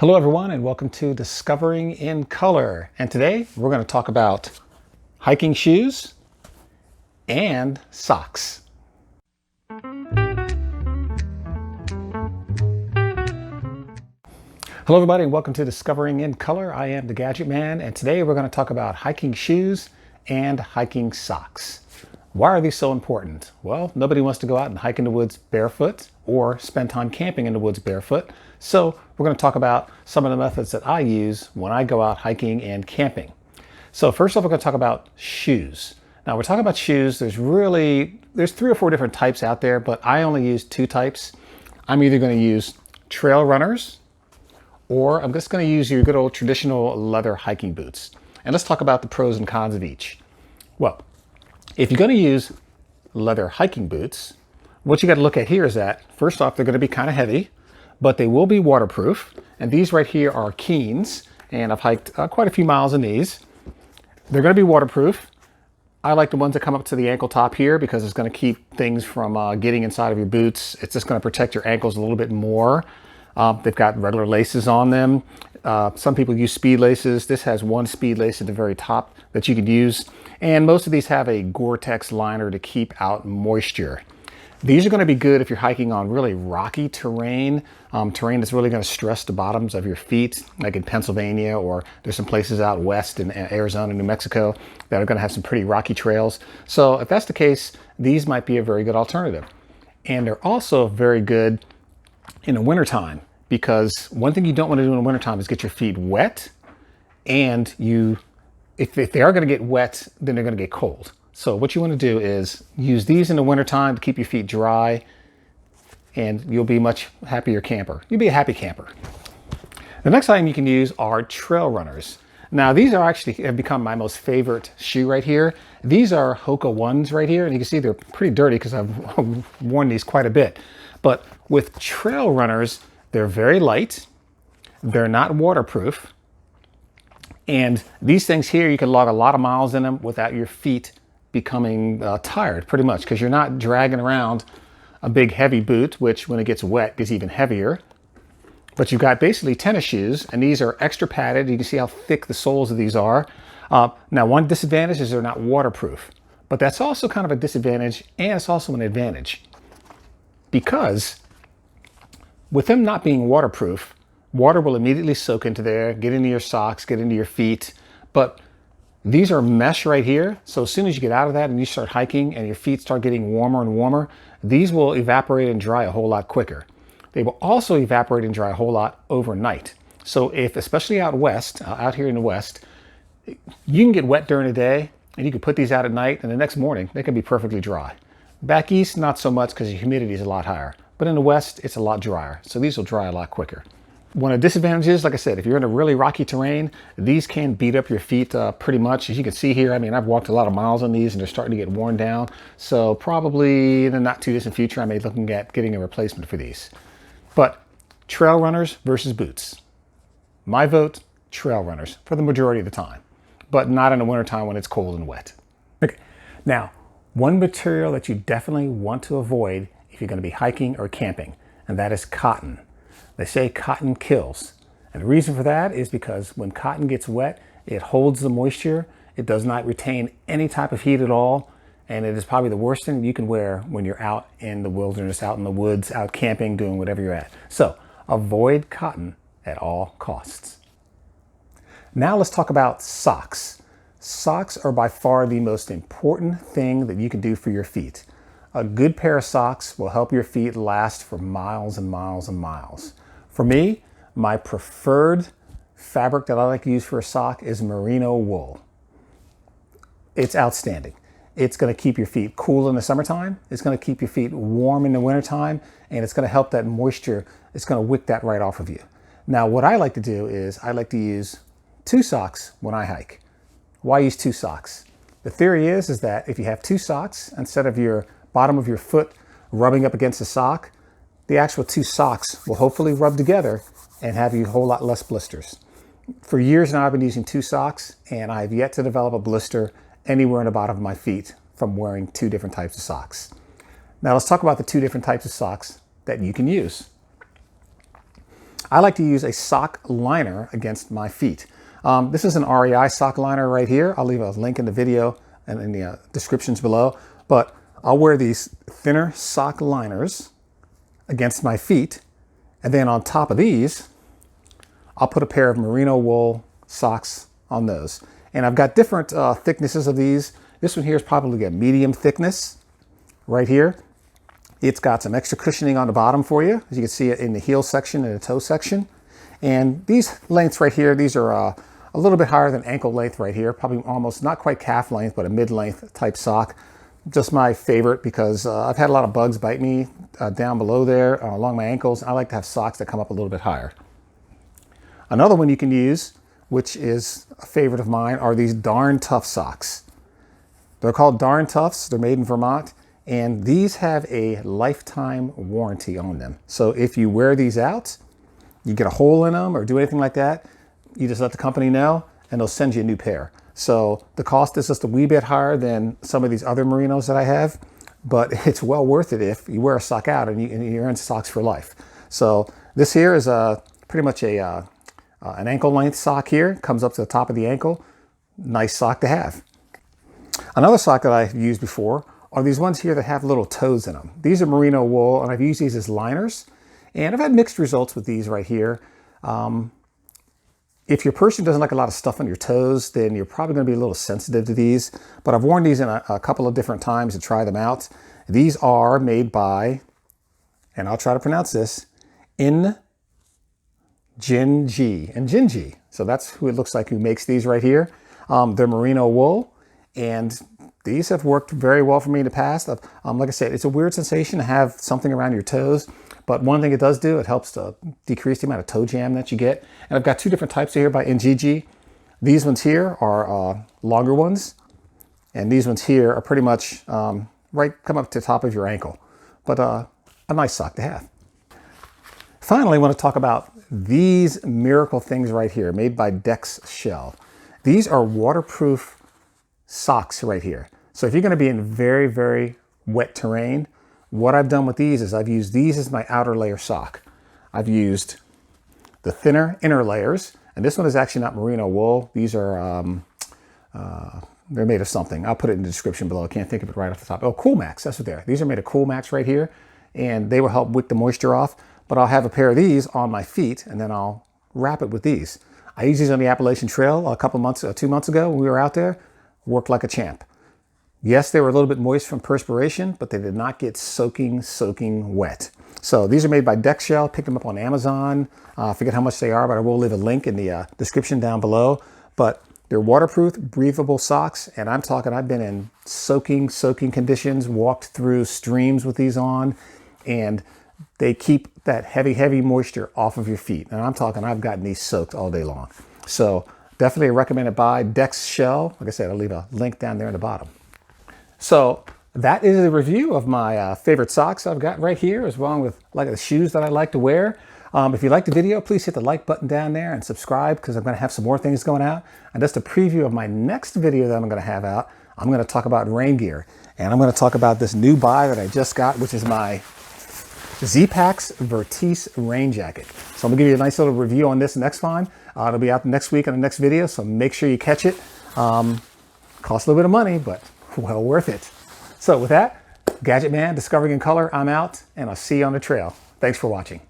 Hello everyone and welcome to Discovering in Color. And today we're going to talk about hiking shoes and socks. Hello everybody and welcome to Discovering in Color. I am the Gadget Man and today we're going to talk about hiking shoes and hiking socks. Why are these so important? Well, nobody wants to go out and hike in the woods barefoot or spend time camping in the woods barefoot. So we're going to talk about some of the methods that I use when I go out hiking and camping. So first off, we're going to talk about shoes. Now we're talking about shoes. There's 3 or 4 different types out there, but I only use 2 types. I'm either going to use trail runners or I'm just going to use your good old traditional leather hiking boots. And let's talk about the pros and cons of each. Well, if you're going to use leather hiking boots, what you got to look at here is that, first off, they're going to be kind of heavy, but they will be waterproof. And these right here are Keens, and I've hiked quite a few miles in these. They're going to be waterproof. I like the ones that come up to the ankle top here because it's going to keep things from getting inside of your boots. It's just going to protect your ankles a little bit more. They've got regular laces on them. Some people use speed laces. This has one speed lace at the very top that you could use. And most of these have a Gore-Tex liner to keep out moisture. These are going to be good if you're hiking on really rocky terrain, terrain that's really going to stress the bottoms of your feet, like in Pennsylvania, or there's some places out west in Arizona, New Mexico, that are going to have some pretty rocky trails. So if that's the case, these might be a very good alternative. And they're also very good in the wintertime, because one thing you don't want to do in the wintertime is get your feet wet, and if they are going to get wet, then they're going to get cold. So what you want to do is use these in the wintertime to keep your feet dry, and you'll be much happier camper. You'll be a happy camper. The next item you can use are trail runners. Now these have become my most favorite shoe right here. These are Hoka Ones right here, and you can see they're pretty dirty because I've worn these quite a bit. But with trail runners, they're very light, they're not waterproof, and these things here, you can log a lot of miles in them without your feet becoming tired, pretty much, because you're not dragging around a big heavy boot, which when it gets wet gets even heavier. But you've got basically tennis shoes, and these are extra padded. You can see how thick the soles of these are. Now, one disadvantage is they're not waterproof, but that's also kind of a disadvantage, and it's also an advantage, because with them not being waterproof, water will immediately soak into there, get into your socks, get into your feet. But these are mesh right here. So as soon as you get out of that and you start hiking and your feet start getting warmer and warmer, these will evaporate and dry a whole lot quicker. They will also evaporate and dry a whole lot overnight. So if, especially out west, out here in the west, you can get wet during the day and you can put these out at night, and the next morning they can be perfectly dry. Back east, not so much because the humidity is a lot higher. But in the west, it's a lot drier. So these will dry a lot quicker. One of the disadvantages, like I said, if you're in a really rocky terrain, these can beat up your feet pretty much. As you can see here, I mean, I've walked a lot of miles on these and they're starting to get worn down. So probably in the not too distant future, I may be looking at getting a replacement for these. But trail runners versus boots. My vote, trail runners for the majority of the time, but not in the wintertime when it's cold and wet. Okay, now, one material that you definitely want to avoid if you're going to be hiking or camping, and that is cotton. They say cotton kills. And the reason for that is because when cotton gets wet, it holds the moisture. It does not retain any type of heat at all. And it is probably the worst thing you can wear when you're out in the wilderness, out in the woods, out camping, doing whatever you're at. So avoid cotton at all costs. Now let's talk about socks. Socks are by far the most important thing that you can do for your feet. A good pair of socks will help your feet last for miles and miles and miles. For me, my preferred fabric that I like to use for a sock is merino wool. It's outstanding. It's going to keep your feet cool in the summertime. It's going to keep your feet warm in the wintertime, and it's going to help that moisture. It's going to wick that right off of you. Now, what I like to do is I like to use 2 socks when I hike. Why use 2 socks? The theory is that if you have 2 socks, instead of your bottom of your foot rubbing up against the sock, the actual 2 socks will hopefully rub together and have you a whole lot less blisters. For years now, I've been using 2 socks, and I have yet to develop a blister anywhere in the bottom of my feet from wearing 2 different types of socks. Now let's talk about the 2 different types of socks that you can use. I like to use a sock liner against my feet. This is an REI sock liner right here. I'll leave a link in the video and in the descriptions below. But I'll wear these thinner sock liners against my feet. And then on top of these, I'll put a pair of merino wool socks on those. And I've got different thicknesses of these. This one here is probably a medium thickness right here. It's got some extra cushioning on the bottom for you. As you can see it in the heel section and the toe section. And these lengths right here, these are a little bit higher than ankle length right here. Probably almost not quite calf length, but a mid-length type sock. Just my favorite because I've had a lot of bugs bite me down below there along my ankles. I like to have socks that come up a little bit higher. Another one you can use, which is a favorite of mine, are these Darn Tough socks. They're called Darn Toughs. They're made in Vermont. And these have a lifetime warranty on them. So if you wear these out, you get a hole in them or do anything like that, you just let the company know and they'll send you a new pair. So the cost is just a wee bit higher than some of these other merinos that I have, but it's well worth it if you wear a sock out and you're in socks for life. So this here is pretty much an ankle length sock here. Comes up to the top of the ankle. Nice sock to have. Another sock that I've used before are these ones here that have little toes in them. These are merino wool, and I've used these as liners. And I've had mixed results with these right here. If your person doesn't like a lot of stuff on your toes, then you're probably going to be a little sensitive to these. But I've worn these in a couple of different times to try them out. These are made by, and I'll try to pronounce this, Jinji. So that's who it looks like who makes these right here. They're merino wool, and these have worked very well for me in the past. Like I said, it's a weird sensation to have something around your toes, but one thing it does do, it helps to decrease the amount of toe jam that you get. And I've got two different types here by Njiji. These ones here are longer ones, and these ones here are pretty much come up to the top of your ankle, but a nice sock to have. Finally, I want to talk about these miracle things right here, made by Dex Shell. These are waterproof socks right here. So if you're going to be in very, very wet terrain, what I've done with these is I've used these as my outer layer sock. I've used the thinner inner layers, and this one is actually not merino wool. These are, they're made of something. I'll put it in the description below. I can't think of it right off the top. Oh, Cool Max, that's what they are. These are made of Cool Max right here, and they will help wick the moisture off. But I'll have a pair of these on my feet, and then I'll wrap it with these. I used these on the Appalachian Trail a couple months, 2 months ago when we were out there. Worked like a champ. Yes, they were a little bit moist from perspiration, but they did not get soaking wet. So these are made by Dex Shell. Picked them up on Amazon. I forget how much they are, but I will leave a link in the description down below. But they're waterproof, breathable socks, and I'm talking, I've been in soaking conditions, walked through streams with these on, and they keep that heavy moisture off of your feet. And I'm talking, I've gotten these soaked all day long. So definitely a recommended buy, Dex Shell. Like I said, I'll leave a link down there in the bottom. So that is a review of my favorite socks I've got right here, as well with like the shoes that I like to wear. If you liked the video, please hit the like button down there and subscribe, because I'm going to have some more things going out. And just a preview of my next video that I'm going to have out, I'm going to talk about rain gear. And I'm going to talk about this new buy that I just got, which is my Z-Pax Vertice rain jacket. So I'm going to give you a nice little review on this next time. It'll be out next week on the next video, so make sure you catch it. Costs a little bit of money, but well worth it. So with that, Gadget Man, Discovering in Color, I'm out, and I'll see you on the trail. Thanks for watching.